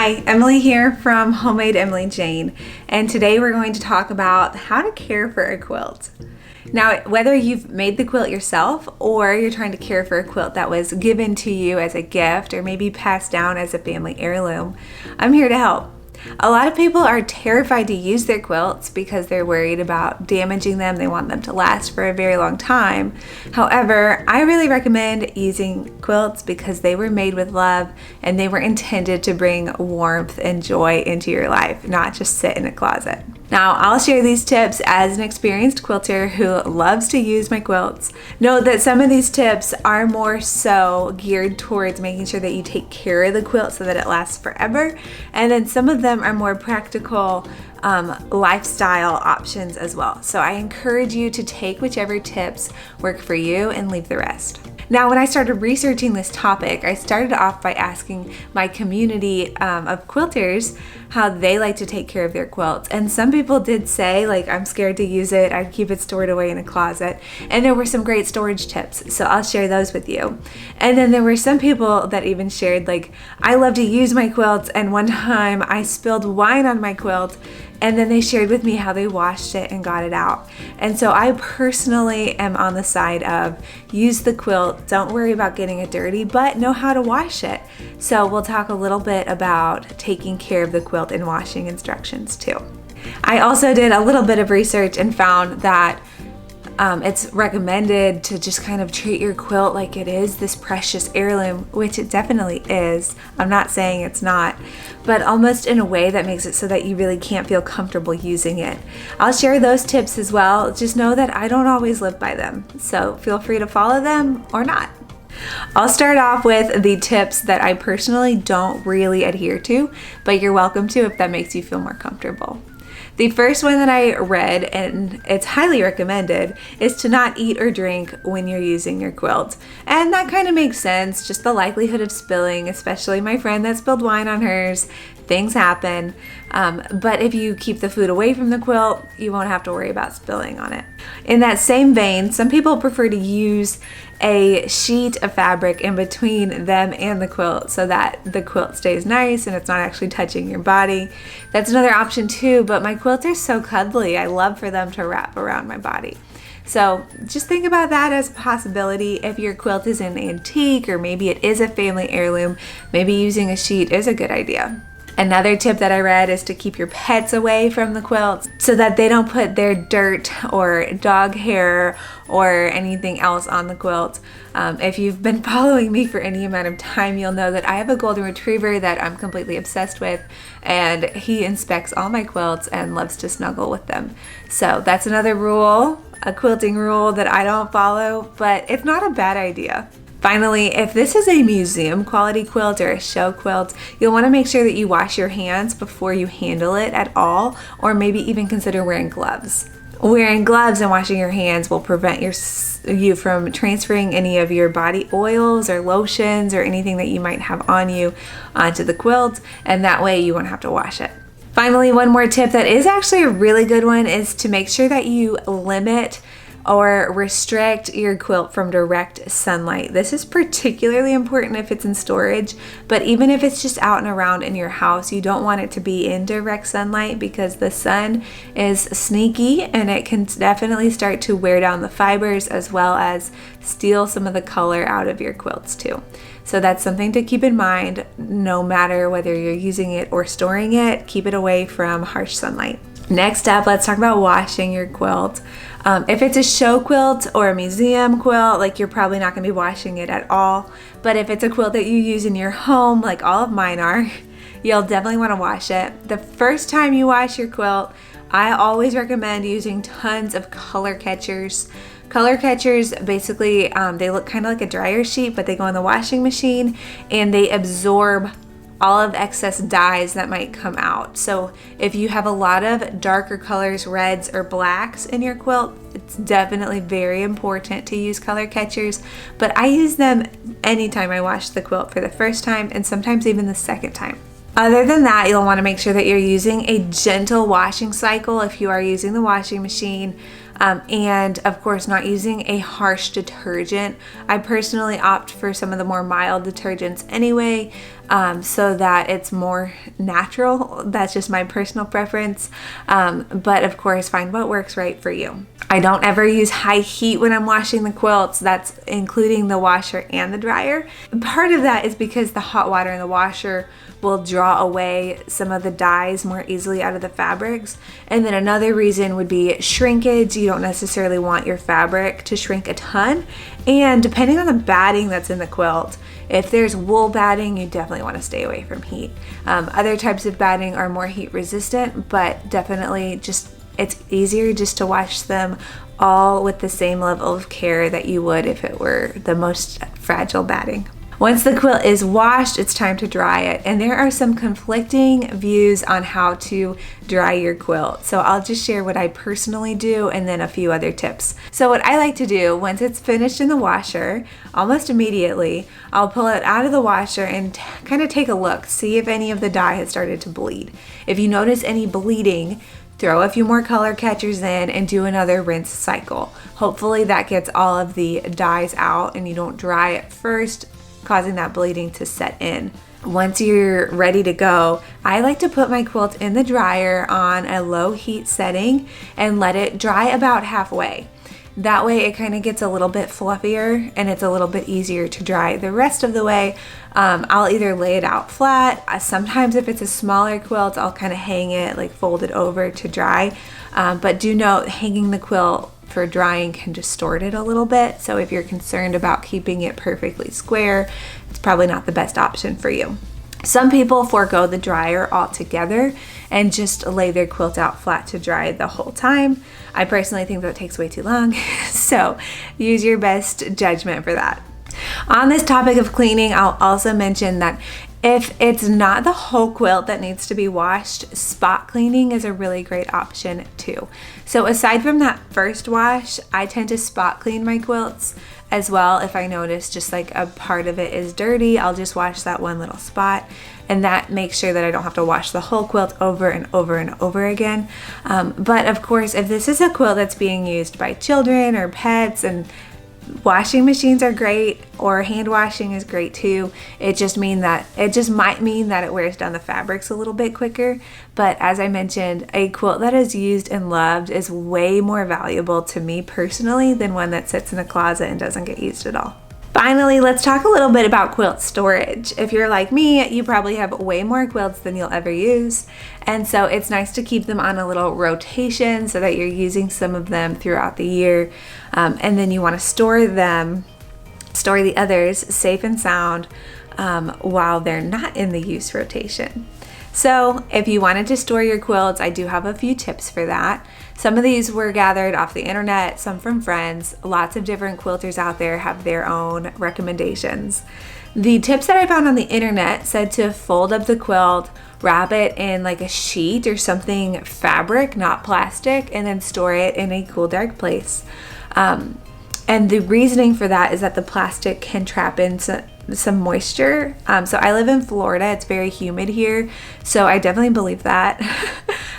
Hi, Emily here from Homemade Emily Jane, and today we're going to talk about how to care for a quilt. Now, whether you've made the quilt yourself or you're trying to care for a quilt that was given to you as a gift or maybe passed down as a family heirloom, I'm here to help. A lot of people are terrified to use their quilts because they're worried about damaging them. They want them to last for a very long time. However, I really recommend using quilts because they were made with love and they were intended to bring warmth and joy into your life, not just sit in a closet. Now, I'll share these tips as an experienced quilter who loves to use my quilts. Note that some of these tips are more so geared towards making sure that you take care of the quilt so that it lasts forever, and then some of them are more practical lifestyle options as well. So I encourage you to take whichever tips work for you and leave the rest. Now, when I started researching this topic, I started off by asking my community of quilters how they like to take care of their quilts. And some people did say, like, I'm scared to use it, I'd keep it stored away in a closet. And there were some great storage tips, so I'll share those with you. And then there were some people that even shared, like, I love to use my quilts, and one time I spilled wine on my quilt, and then they shared with me how they washed it and got it out. And so I personally am on the side of use the quilt, don't worry about getting it dirty, but know how to wash it. So we'll talk a little bit about taking care of the quilt and washing instructions too. I also did a little bit of research and found that it's recommended to just kind of treat your quilt like it is this precious heirloom, which it definitely is. I'm not saying it's not, but almost in a way that makes it so that you really can't feel comfortable using it. I'll share those tips as well. Just know that I don't always live by them, so feel free to follow them or not. I'll start off with the tips that I personally don't really adhere to, but you're welcome to if that makes you feel more comfortable. The first one that I read, and it's highly recommended, is to not eat or drink when you're using your quilt. And that kind of makes sense, just the likelihood of spilling, especially my friend that spilled wine on hers. Things happen, but if you keep the food away from the quilt, you won't have to worry about spilling on it. In that same vein, some people prefer to use a sheet of fabric in between them and the quilt so that the quilt stays nice and it's not actually touching your body. That's another option too, but my quilts are so cuddly. I love for them to wrap around my body. So just think about that as a possibility. If your quilt is an antique or maybe it is a family heirloom, maybe using a sheet is a good idea. Another tip that I read is to keep your pets away from the quilts so that they don't put their dirt or dog hair or anything else on the quilt. If you've been following me for any amount of time, you'll know that I have a golden retriever that I'm completely obsessed with, and he inspects all my quilts and loves to snuggle with them. So that's another rule, a quilting rule that I don't follow, but it's not a bad idea. Finally, if this is a museum quality quilt or a show quilt, you'll want to make sure that you wash your hands before you handle it at all, or maybe even consider wearing gloves. Wearing gloves and washing your hands will prevent you from transferring any of your body oils or lotions or anything that you might have on you onto the quilt, and that way you won't have to wash it. Finally, one more tip that is actually a really good one is to make sure that you limit or restrict your quilt from direct sunlight. This is particularly important if it's in storage, but even if it's just out and around in your house, you don't want it to be in direct sunlight because the sun is sneaky and it can definitely start to wear down the fibers as well as steal some of the color out of your quilts too. So that's something to keep in mind no matter whether you're using it or storing it. Keep it away from harsh sunlight. Next up, let's talk about washing your quilt. If it's a show quilt or a museum quilt, like, you're probably not going to be washing it at all. But if it's a quilt that you use in your home, like all of mine are, you'll definitely want to wash it. The first time you wash your quilt, I always recommend using tons of color catchers. Color catchers, basically, they look kind of like a dryer sheet, but they go in the washing machine and they absorb all of the excess dyes that might come out. So if you have a lot of darker colors, reds or blacks in your quilt, it's definitely very important to use color catchers, but I use them anytime I wash the quilt for the first time and sometimes even the second time. Other than that, you'll want to make sure that you're using a gentle washing cycle if you are using the washing machine. And of course, not using a harsh detergent. I personally opt for some of the more mild detergents anyway, so that it's more natural. That's just my personal preference. But of course, find what works right for you. I don't ever use high heat when I'm washing the quilts. That's including the washer and the dryer. Part of that is because the hot water in the washer will draw away some of the dyes more easily out of the fabrics. And then another reason would be shrinkage. You don't necessarily want your fabric to shrink a ton. And depending on the batting that's in the quilt, if there's wool batting, you definitely want to stay away from heat. Other types of batting are more heat resistant, but definitely it's easier just to wash them all with the same level of care that you would if it were the most fragile batting. Once the quilt is washed, it's time to dry it. And there are some conflicting views on how to dry your quilt. So I'll just share what I personally do and then a few other tips. So what I like to do, once it's finished in the washer, almost immediately, I'll pull it out of the washer and kind of take a look, see if any of the dye has started to bleed. If you notice any bleeding, throw a few more color catchers in and do another rinse cycle. Hopefully that gets all of the dyes out and you don't dry it first, causing that bleeding to set in. Once you're ready to go, I like to put my quilt in the dryer on a low heat setting and let it dry about halfway. That way it kind of gets a little bit fluffier and it's a little bit easier to dry. The rest of the way, I'll either lay it out flat. Sometimes if it's a smaller quilt, I'll kind of hang it, like fold it over to dry. But do note, hanging the quilt for drying can distort it a little bit. So if you're concerned about keeping it perfectly square, it's probably not the best option for you. Some people forego the dryer altogether and just lay their quilt out flat to dry the whole time. I personally think that takes way too long, so use your best judgment for that. On this topic of cleaning, I'll also mention that if it's not the whole quilt that needs to be washed, spot cleaning is a really great option too. So aside from that first wash, I tend to spot clean my quilts as well. If I notice just like a part of it is dirty, I'll just wash that one little spot, and that makes sure that I don't have to wash the whole quilt over and over and over again. But of course, if this is a quilt that's being used by children or pets, and washing machines are great, or hand washing is great too. It just might mean that it wears down the fabrics a little bit quicker. But as I mentioned, a quilt that is used and loved is way more valuable to me personally than one that sits in a closet and doesn't get used at all. Finally, let's talk a little bit about quilt storage. If you're like me, you probably have way more quilts than you'll ever use. And so it's nice to keep them on a little rotation so that you're using some of them throughout the year. And then you want to store the others safe and sound while they're not in the use rotation. So if you wanted to store your quilts, I do have a few tips for that. Some of these were gathered off the internet, some from friends. Lots of different quilters out there have their own recommendations. The tips that I found on the internet said to fold up the quilt, wrap it in like a sheet or something fabric, not plastic, and then store it in a cool, dark place. And the reasoning for that is that the plastic can trap in some moisture. So I live in Florida, it's very humid here, so I definitely believe that.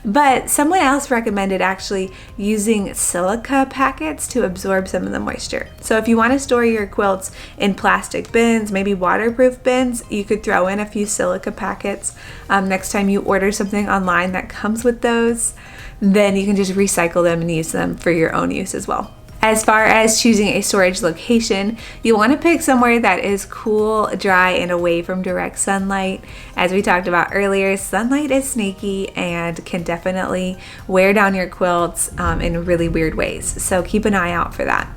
But someone else recommended actually using silica packets to absorb some of the moisture. So if you want to store your quilts in plastic bins, maybe waterproof bins, you could throw in a few silica packets. Next time you order something online that comes with those, then you can just recycle them and use them for your own use as well. As far as choosing a storage location, you want to pick somewhere that is cool, dry, and away from direct sunlight. As we talked about earlier, sunlight is sneaky and can definitely wear down your quilts in really weird ways. So keep an eye out for that.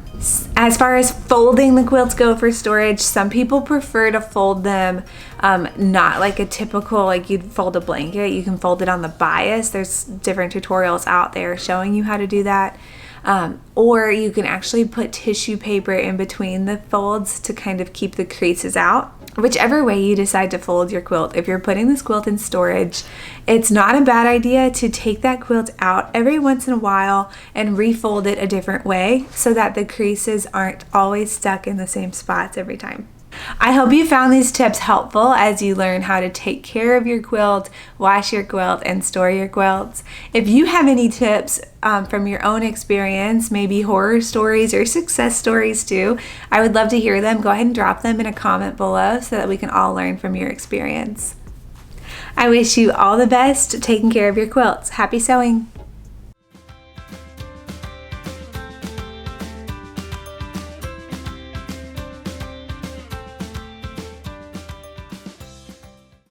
As far as folding the quilts go for storage, some people prefer to fold them not like a typical, like you'd fold a blanket. You can fold it on the bias. There's different tutorials out there showing you how to do that. Or you can actually put tissue paper in between the folds to kind of keep the creases out. Whichever way you decide to fold your quilt, if you're putting this quilt in storage, it's not a bad idea to take that quilt out every once in a while and refold it a different way so that the creases aren't always stuck in the same spots every time. I hope you found these tips helpful as you learn how to take care of your quilt, wash your quilt, and store your quilts. If you have any tips from your own experience, maybe horror stories or success stories too, I would love to hear them. Go ahead and drop them in a comment below so that we can all learn from your experience. I wish you all the best taking care of your quilts. Happy sewing!